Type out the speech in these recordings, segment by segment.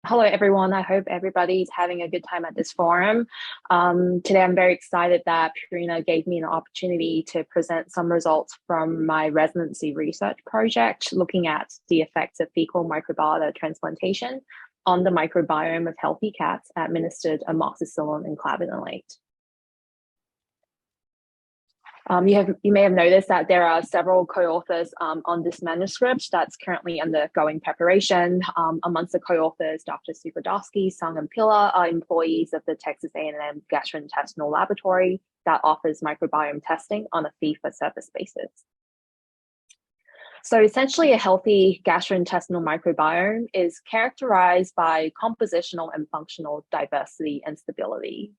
Hello, everyone. I hope everybody's having a good time at this forum. Today, I'm very excited that Purina gave me an opportunity to present some results from my residency research project looking at the effects of fecal microbiota transplantation on the microbiome of healthy cats administered amoxicillin-clavulanate. You may have noticed that there are several co-authors on this manuscript that's currently undergoing preparation. Amongst the co-authors, Dr. Subrodowski, Sung, and Pilla are employees of the Texas A&M Gastrointestinal Laboratory that offers microbiome testing on a fee-for-service basis. So essentially, a healthy gastrointestinal microbiome is characterized by compositional and functional diversity and stability.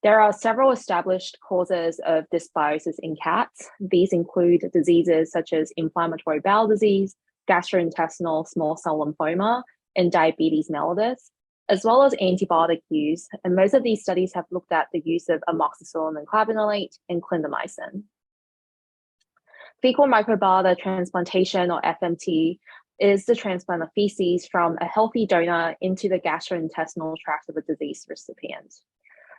There are several established causes of dysbiosis in cats. These include diseases such as inflammatory bowel disease, gastrointestinal small cell lymphoma, and diabetes mellitus, as well as antibiotic use. And most of these studies have looked at the use of amoxicillin-clavulanate and clindamycin. Fecal microbiota transplantation, or FMT, is the transplant of feces from a healthy donor into the gastrointestinal tract of a diseased recipient.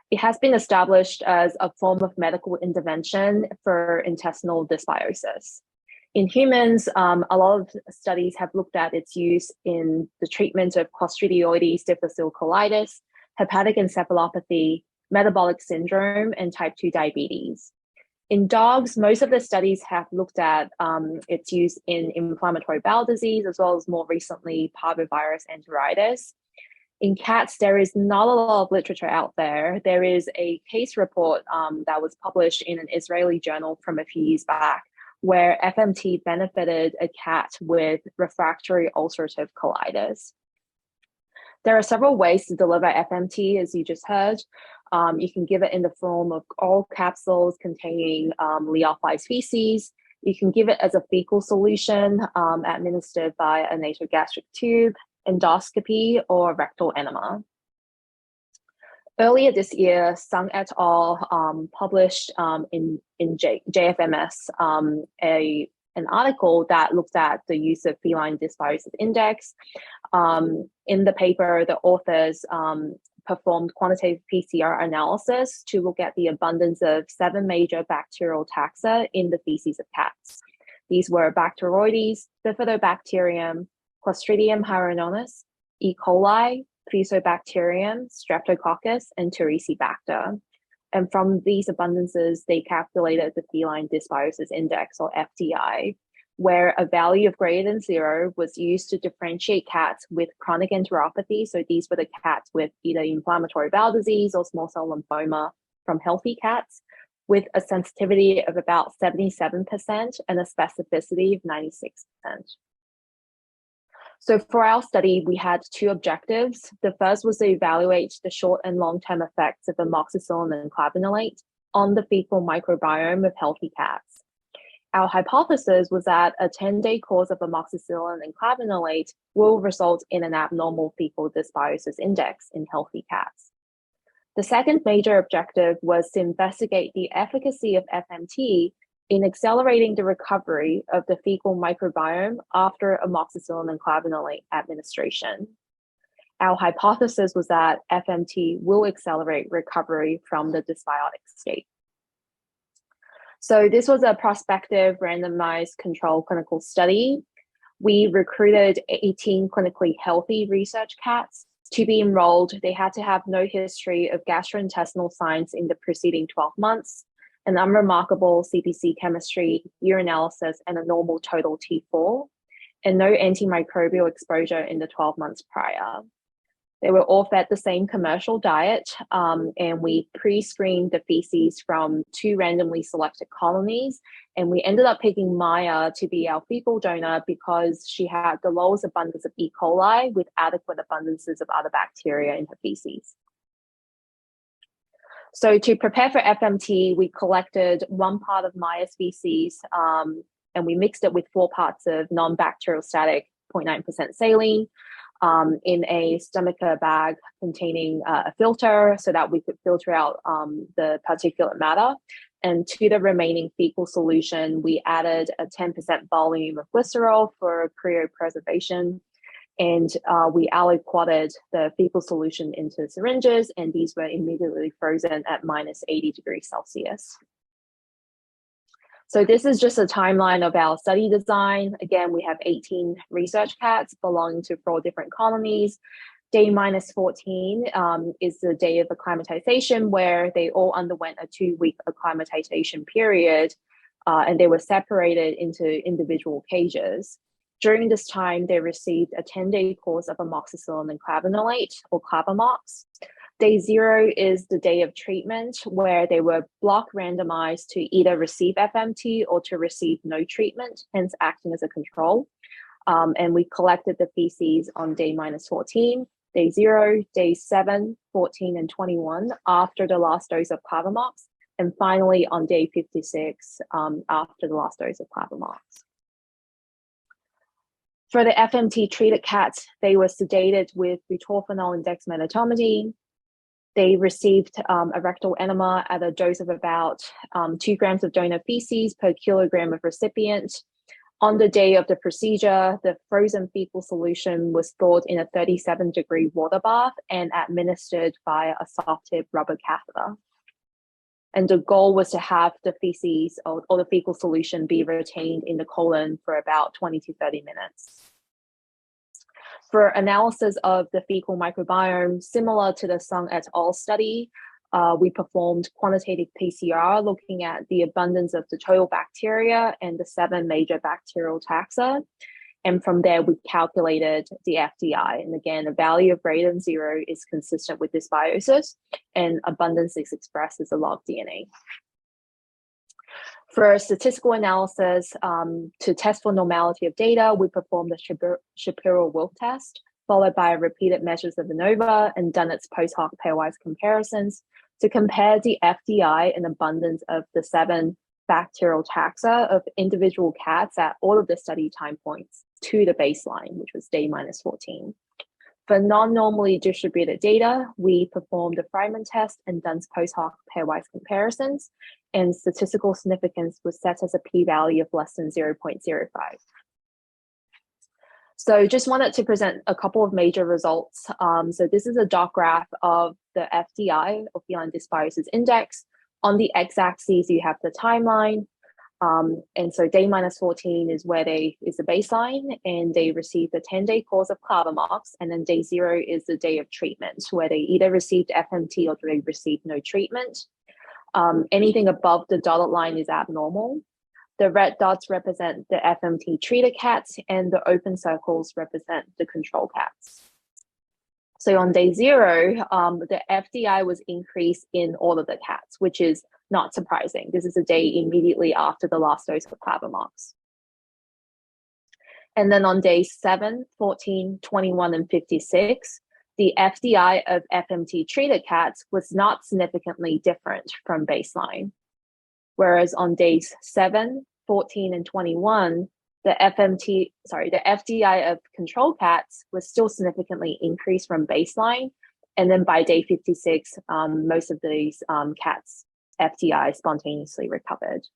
It has been established as a form of medical intervention for intestinal dysbiosis. In humans, a lot of studies have looked at its use in the treatment of Clostridioides difficile colitis, hepatic encephalopathy, metabolic syndrome, and type 2 diabetes. In dogs, most of the studies have looked at its use in inflammatory bowel disease, as well as more recently parvovirus enteritis. In cats, there is not a lot of literature out there. There is a case report that was published in an Israeli journal from a few years back where FMT benefited a cat with refractory ulcerative colitis. There are several ways to deliver FMT, as you just heard. You can give it in the form of oral capsules containing lyophilized feces. You can give it as a fecal solution administered by a nasogastric tube, endoscopy, or rectal enema. Earlier this year, Sung et al. Published in JFMS an article that looked at the use of feline dysbiosis index. In the paper, the authors performed quantitative PCR analysis to look at the abundance of 7 major bacterial taxa in the feces of cats. These were Bacteroides, Bifidobacterium, Clostridium hieronymus, E. coli, Fusobacterium, Streptococcus, and Taurisibacter. And from these abundances, they calculated the feline dysbiosis index, or FDI, where a value of greater than 0 was used to differentiate cats with chronic enteropathy. So these were the cats with either inflammatory bowel disease or small cell lymphoma from healthy cats, with a sensitivity of about 77% and a specificity of 96%. So for our study, we had 2 objectives. The first was to evaluate the short and long-term effects of amoxicillin-clavulanate on the fecal microbiome of healthy cats. Our hypothesis was that a 10-day course of amoxicillin-clavulanate will result in an abnormal fecal dysbiosis index in healthy cats. The second major objective was to investigate the efficacy of FMT in accelerating the recovery of the fecal microbiome after amoxicillin-clavulanate administration. Our hypothesis was that FMT will accelerate recovery from the dysbiotic state. So this was a prospective randomized controlled clinical study. We recruited 18 clinically healthy research cats. To be enrolled, they had to have no history of gastrointestinal signs in the preceding 12 months, an unremarkable CPC chemistry, urinalysis, and a normal total T4, and no antimicrobial exposure in the 12 months prior. They were all fed the same commercial diet, and we pre-screened the feces from 2 randomly selected colonies, and we ended up picking Maya to be our fecal donor because she had the lowest abundance of E. coli with adequate abundances of other bacteria in her feces. So to prepare for FMT, we collected 1 part of Maya's feces and we mixed it with 4 parts of non-bacterial static 0.9% saline in a stomacher bag containing a filter so that we could filter out the particulate matter. And to the remaining fecal solution, we added a 10% volume of glycerol for cryopreservation. And we aliquoted the fecal solution into syringes, and these were immediately frozen at -80 degrees Celsius. So this is just a timeline of our study design. Again, we have 18 research cats belonging to 4 different colonies. Day -14 is the day of acclimatization, where they all underwent a 2-week acclimatization period, and they were separated into individual cages. During this time, they received a 10-day course of amoxicillin-clavulanate, or Clavamox. Day 0 is the day of treatment, where they were block randomized to either receive FMT or to receive no treatment, hence acting as a control. And we collected the feces on day -14, day 0, days 7, 14, and 21 after the last dose of Clavamox, and finally on day 56 after the last dose of Clavamox. For the FMT treated cats, they were sedated with butorphanol and dexmedetomidine. They received a rectal enema at a dose of about 2 grams of donor feces per kilogram of recipient. On the day of the procedure, the frozen fecal solution was thawed in a 37-degree water bath and administered via a soft tip rubber catheter. And the goal was to have the feces or the fecal solution be retained in the colon for about 20 to 30 minutes. For analysis of the fecal microbiome, similar to the Sung et al. Study, we performed quantitative PCR looking at the abundance of the total bacteria and the 7 major bacterial taxa. And from there, we calculated the FDI. And again, a value of greater than 0 is consistent with dysbiosis, and abundance is expressed as a log DNA. For statistical analysis, to test for normality of data, we performed the Shapiro-Wilk test, followed by repeated measures of ANOVA and Dunnett's post-hoc pairwise comparisons to compare the FDI and abundance of the 7 bacterial taxa of individual cats at all of the study time points to the baseline, which was day -14. For non-normally distributed data, we performed the Friedman test and Dunn's post-hoc pairwise comparisons, and statistical significance was set as a p-value of less than 0.05. So just wanted to present a couple of major results. So this is a dot graph of the FDI, or feline dysbiosis index. On the x-axis, you have the timeline. And so day -14 is where is the baseline, and they received a 10-day course of Clavamox, and then day 0 is the day of treatment, where they either received FMT or they received no treatment. Anything above the dotted line is abnormal. The red dots represent the FMT treated cats, and the open circles represent the control cats. So on day 0, the FDI was increased in all of the cats, which is not surprising. This is a day immediately after the last dose of Clavamox. And then on days 7, 14, 21, and 56, the FDI of FMT treated cats was not significantly different from baseline. Whereas on days 7, 14, and 21, the FDI of control cats was still significantly increased from baseline. And then by day 56, most of these cats' FDI spontaneously recovered.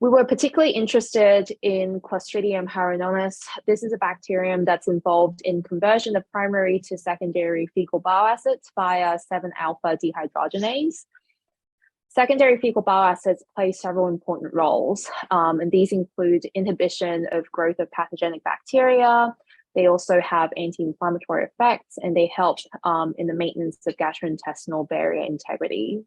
We were particularly interested in Clostridium hyarinonus. This is a bacterium that's involved in conversion of primary to secondary fecal bile acids via 7-alpha dehydrogenase. Secondary fecal bile acids play several important roles, and these include inhibition of growth of pathogenic bacteria. They also have anti-inflammatory effects, and they help in the maintenance of gastrointestinal barrier integrity.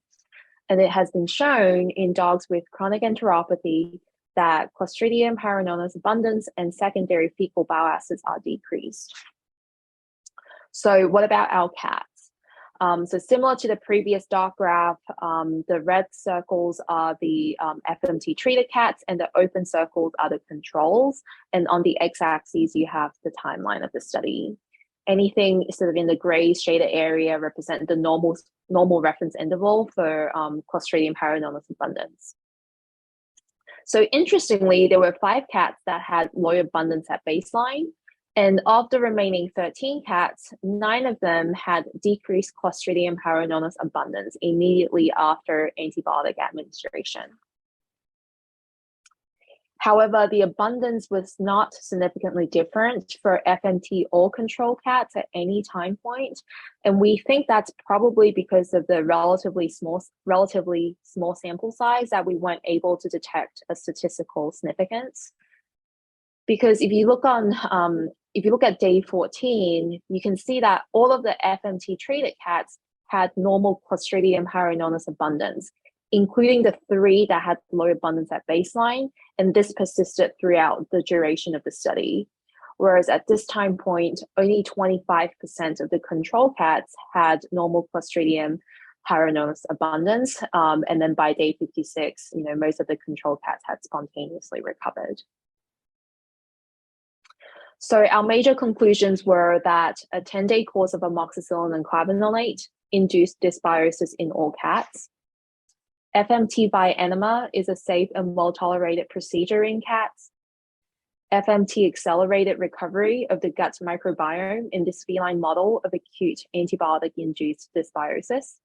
And it has been shown in dogs with chronic enteropathy that Clostridium hyarinonus abundance and secondary fecal bile acids are decreased. So what about our cats? So similar to the previous dot graph, the red circles are the FMT treated cats, and the open circles are the controls. And on the x-axis, you have the timeline of the study. Anything sort of in the gray shaded area represent the normal reference interval for Clostridium hyarinonus abundance. So interestingly, there were 5 cats that had low abundance at baseline. And of the remaining 13 cats, 9 of them had decreased Clostridium hyarinonus abundance immediately after antibiotic administration. However, the abundance was not significantly different for FMT or control cats at any time point. And we think that's probably because of the relatively small sample size that we weren't able to detect a statistical significance. Because if you look at day 14, you can see that all of the FMT treated cats had normal Clostridium hyononis abundance, including the 3 that had low abundance at baseline, and this persisted throughout the duration of the study. Whereas at this time point, only 25% of the control cats had normal Clostridium hyononis abundance, and then by day 56, most of the control cats had spontaneously recovered. So our major conclusions were that a 10-day course of amoxicillin-clavulanate induced dysbiosis in all cats. FMT by enema is a safe and well-tolerated procedure in cats. FMT accelerated recovery of the gut microbiome in this feline model of acute antibiotic-induced dysbiosis.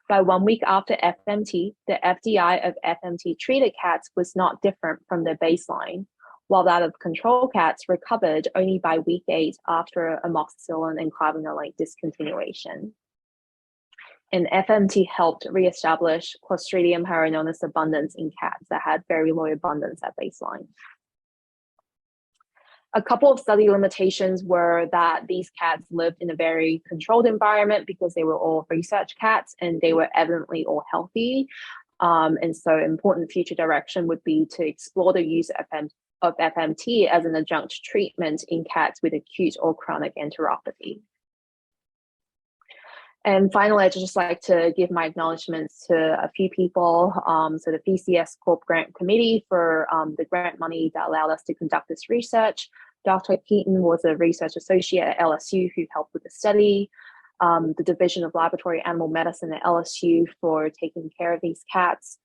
By 1 week after FMT, the FDI of FMT-treated cats was not different from their baseline, while that of control cats recovered only by week 8 after amoxicillin and clavulanate discontinuation. And FMT helped reestablish Clostridium hyononis abundance in cats that had very low abundance at baseline. A couple of study limitations were that these cats lived in a very controlled environment because they were all research cats and they were evidently all healthy. And so important future direction would be to explore the use of FMT as an adjunct treatment in cats with acute or chronic enteropathy. And finally, I'd just like to give my acknowledgements to a few people. So the PCS Corp Grant Committee for the grant money that allowed us to conduct this research. Dr. Keaton was a research associate at LSU who helped with the study. The Division of Laboratory Animal Medicine at LSU for taking care of these cats.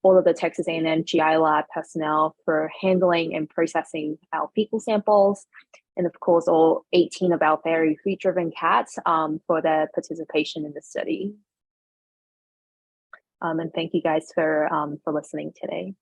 All of the Texas A&M GI lab personnel for handling and processing our fecal samples. And of course, all 18 of our very food-driven cats for their participation in the study. And thank you guys for listening today.